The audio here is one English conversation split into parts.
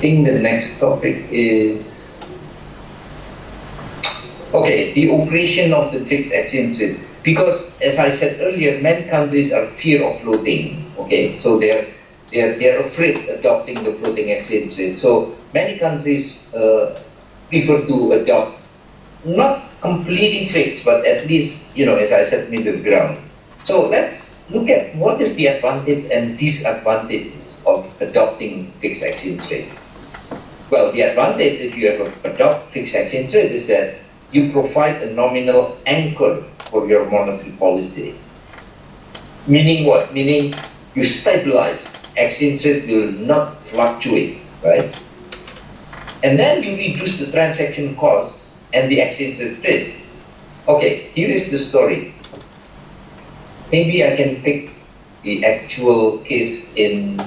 think the next topic is, okay, the operation of the fixed exchange rate. Because as I said earlier, many countries are fear of floating. Okay, so they're afraid adopting the floating exchange rate. So many countries prefer to adopt not completely fixed, but at least, as I said, middle ground. So let's look at what is the advantage and disadvantages of adopting fixed exchange rate. Well, the advantage if you ever adopt fixed exchange rate is that you provide a nominal anchor for your monetary policy. Meaning what? Meaning you stabilize. Exchange rate will not fluctuate, right? And then you reduce the transaction costs and the exchange rate risk. Okay, here is the story. Maybe I can pick the actual case in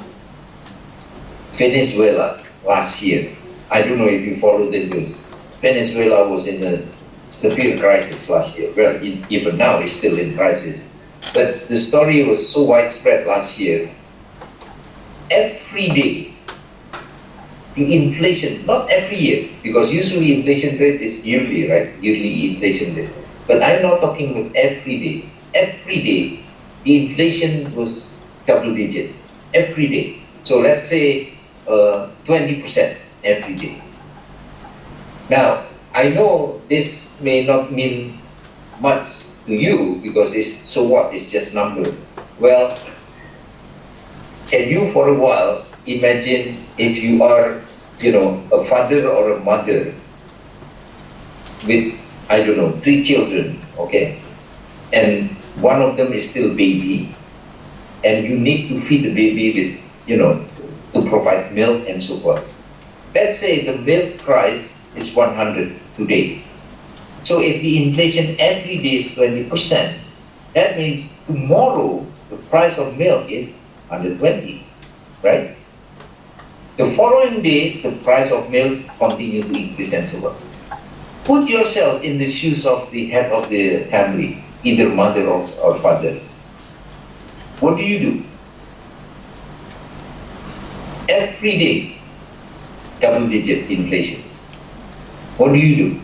Venezuela last year. I don't know if you followed the news. Venezuela was in a severe crisis last year. Well, even now it's still in crisis. But the story was so widespread last year. Every day, the inflation, not every year, because usually inflation rate is yearly, right? Yearly inflation rate. But I'm not talking about every day. Every day, the inflation was double digit. Every day. So let's say 20% every day. Now, I know this may not mean much to you because so what? It's just number. Well, can you for a while imagine if you are, a father or a mother with, 3 children, okay? And one of them is still baby, and you need to feed the baby with, to provide milk and so forth. Let's say the milk price is 100 today. So if the inflation every day is 20%, that means tomorrow the price of milk is 120, right? The following day, the price of milk continue to increase and so on. Put yourself in the shoes of the head of the family, either mother or father. What do you do? Every day, double-digit inflation. What do you do?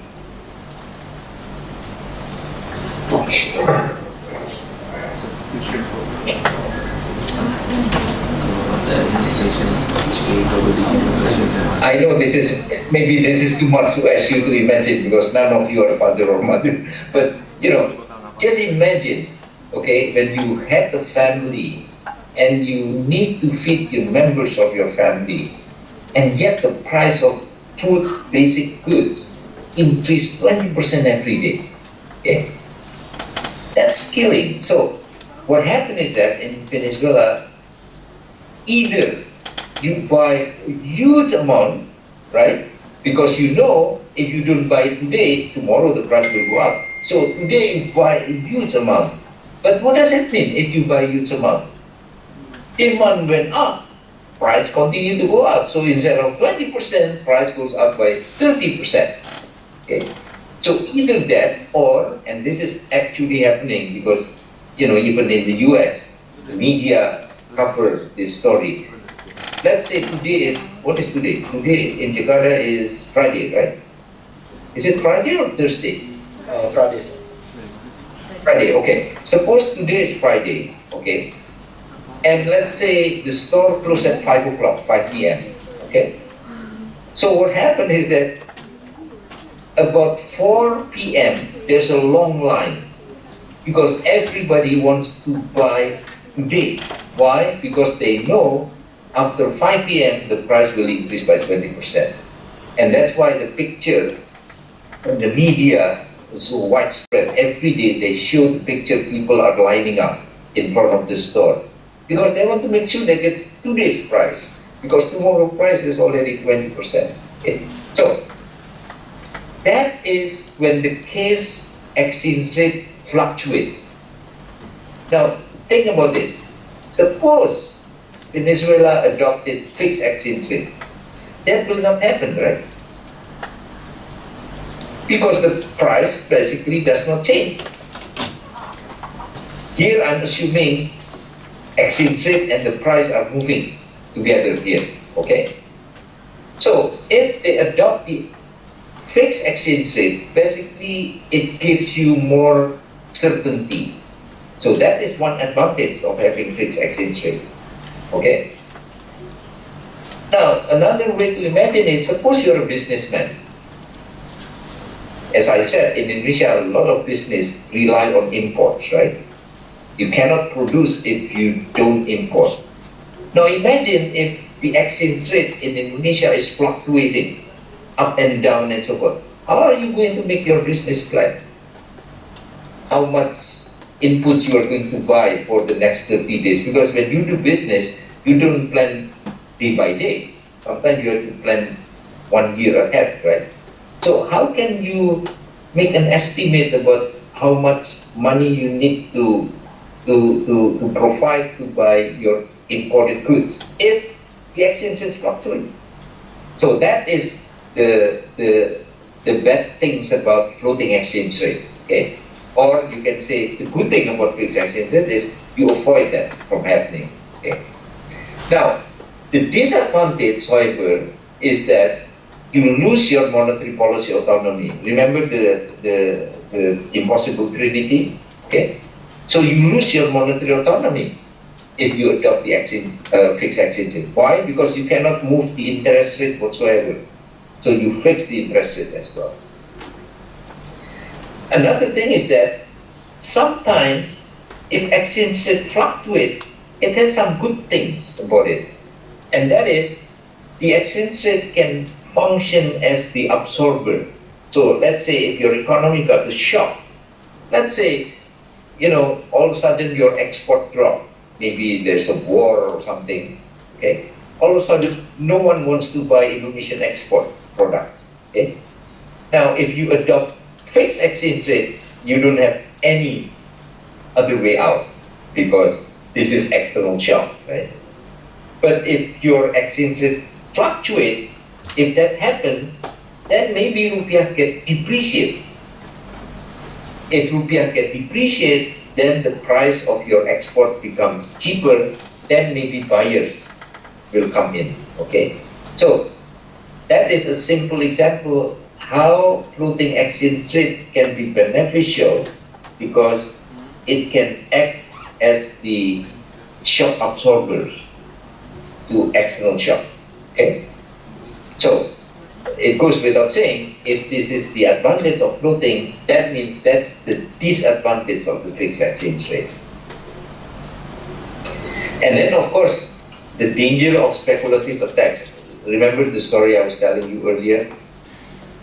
I know this is too much to ask you to imagine because none of you are father or mother. But just imagine, okay, when you have a family and you need to feed the members of your family, and yet the price of food, basic goods, increase 20% every day. Okay, that's killing. So what happened is that in Venezuela, either you buy a huge amount, right? Because if you don't buy today, tomorrow the price will go up. So today you buy a huge amount. But what does it mean if you buy a huge amount? Demand went up, price continued to go up. So instead of 20%, price goes up by 30%. Okay? So either that or, and this is actually happening because, even in the US, the media cover this story. Let's say today is, what is today? Today in Jakarta is Friday, right? Is it Friday or Thursday? Friday. Friday, okay. Suppose today is Friday, okay? And let's say the store closed at 5 o'clock, 5 p.m., okay? So what happened is that about 4 p.m., there's a long line because everybody wants to buy today. Why? Because they know after 5 p.m., the price will increase by 20%. And that's why the picture in the media is so widespread. Every day they show the picture, people are lining up in front of the store because they want to make sure they get today's price because tomorrow price is already 20%. Okay? So that is when the case exchange rate fluctuate. Now think about this. Suppose Venezuela adopted fixed exchange rate. That will not happen, right? Because the price basically does not change. Here I'm assuming exchange rate and the price are moving together here, okay? So if they adopt the fixed exchange rate, basically it gives you more certainty. So that is one advantage of having fixed exchange rate. Okay. Now another way to imagine is, suppose you're a businessman. As I said, in Indonesia, a lot of business rely on imports, right? You cannot produce if you don't import. Now imagine if the exchange rate in Indonesia is fluctuating up and down and so forth. How are you going to make your business plan? How much inputs you are going to buy for the next 30 days? Because when you do business, you don't plan day by day. Sometimes you have to plan 1 year ahead, right? So how can you make an estimate about how much money you need to provide to buy your imported goods if the exchange is fluctuating? So that is the bad things about floating exchange rate. Okay, or you can say the good thing about fixed exchange rate is you avoid that from happening. Okay. Now the disadvantage, however, is that you lose your monetary policy autonomy. Remember the impossible trinity? Okay, so you lose your monetary autonomy if you adopt the fixed exchange rate. Why? Because you cannot move the interest rate whatsoever. So you fix the interest rate as well. Another thing is that sometimes if exchange rate fluctuate, it has some good things about it. And that is, the exchange rate can function as the absorber. So let's say if your economy got a shock, let's say, all of a sudden your export drop, maybe there's a war or something, okay? All of a sudden, no one wants to buy Indonesian export products, okay? Now, if you adopt fixed exchange rate, you don't have any other way out because this is external shock, right? But if your exchange rate fluctuate, if that happens, then maybe rupiah get depreciate. If rupiah get depreciate, then the price of your export becomes cheaper, then maybe buyers will come in, okay? So that is a simple example how floating exchange rate can be beneficial because it can act as the shock absorber to external shock, okay? So it goes without saying, if this is the advantage of floating, that means that's the disadvantage of the fixed exchange rate. And then, of course, the danger of speculative attacks. Remember the story I was telling you earlier?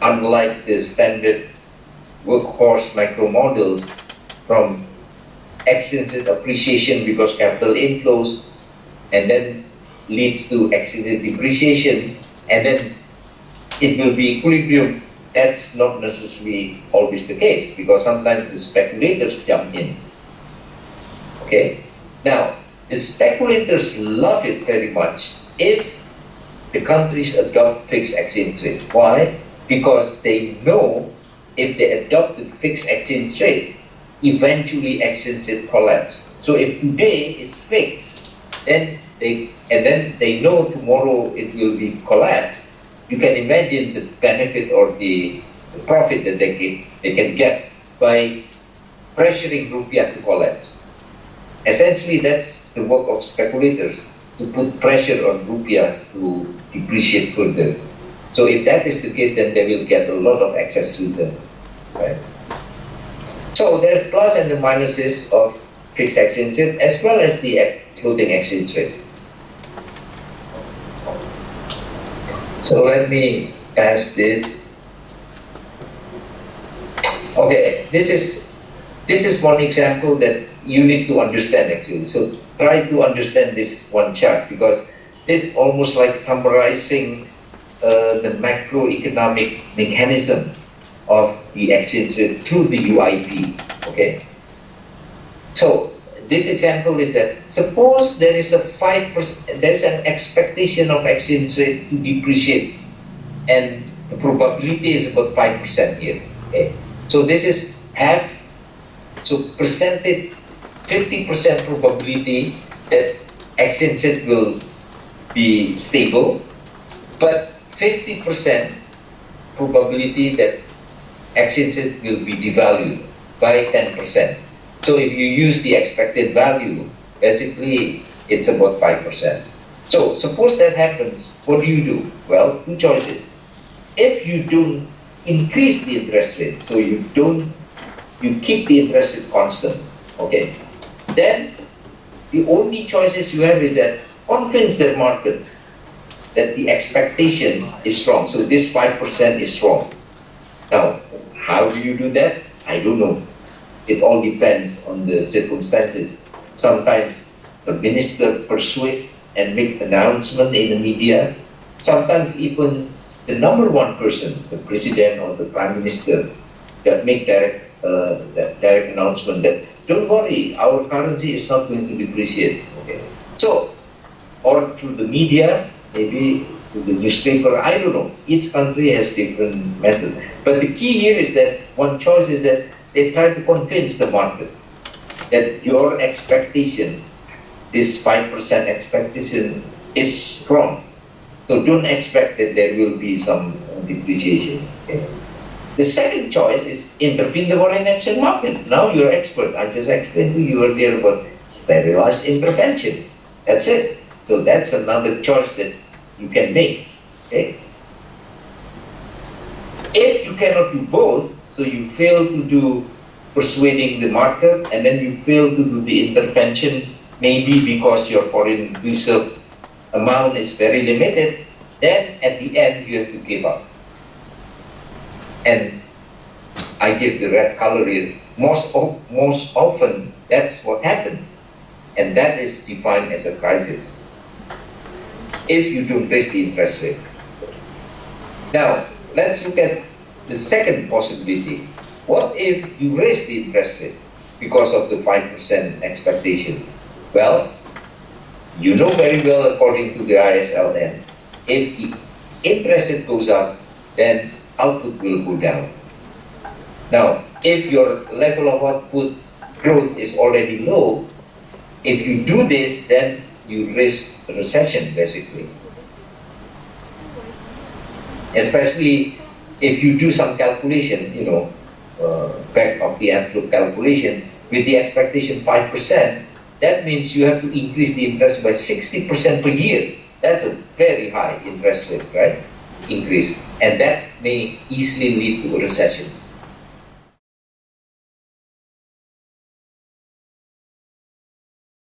Unlike the standard workhorse micro models from exchange rate appreciation because capital inflows, and then leads to exchange rate depreciation, and then it will be equilibrium. That's not necessarily always the case because sometimes the speculators jump in. Okay, now the speculators love it very much if the countries adopt fixed exchange rate. Why? Because they know if they adopt the fixed exchange rate, eventually exchange rate collapse. So if today is fixed, then they know tomorrow it will be collapsed. You can imagine the benefit or the profit that they can get by pressuring rupiah to collapse. Essentially, that's the work of speculators, to put pressure on rupiah to depreciate further. So if that is the case, then they will get a lot of excess return, right? So there are plus and the minuses of fixed exchange rate as well as the floating exchange rate. So let me pass this. Okay, this is one example that you need to understand actually. So try to understand this one chart because this is almost like summarizing the macroeconomic mechanism of the exchange rate through the UIP. Okay. So this example is that suppose there is a 5%, there is an expectation of exchange rate to depreciate, and the probability is about 5% here. Okay, so this is half. So percentage 50% probability that exchange rate will be stable, but 50% probability that exchange rate will be devalued by 10%. So if you use the expected value, basically it's about 5%. So suppose that happens, what do? Well, two choices. If you don't increase the interest rate, so you keep the interest rate constant, okay, then the only choices you have is that convince the market that the expectation is wrong. So this 5% is wrong. Now, how do you do that? I don't know. It all depends on the circumstances. Sometimes the minister persuade and make announcement in the media. Sometimes even the number one person, the president or the prime minister, that make direct announcement that don't worry, our currency is not going to depreciate. Okay. So, or through the media, maybe through the newspaper, I don't know. Each country has different methods. But the key here is that one choice is that they try to convince the market that your expectation, this 5% expectation, is wrong. So don't expect that there will be some depreciation. Okay. The second choice is intervene the foreign exchange market. Now you're expert. I just explained to you earlier about sterilized intervention. That's it. So that's another choice that you can make. Okay. If you cannot do both, so you fail to do persuading the market and then you fail to do the intervention, maybe because your foreign reserve amount is very limited, then at the end you have to give up. And I give the red color here. Most often, that's what happened. And that is defined as a crisis. If you don't raise the interest rate. Now, let's look at the second possibility. What if you raise the interest rate because of the 5% expectation? Well, you know very well according to the ISLN, if the interest rate goes up, then output will go down. Now, if your level of output growth is already low, if you do this, then you risk a recession, basically. Especially if you do some calculation, back of the envelope calculation, with the expectation 5%, that means you have to increase the interest by 60% per year. That's a very high interest rate, right? Increase. And that may easily lead to a recession.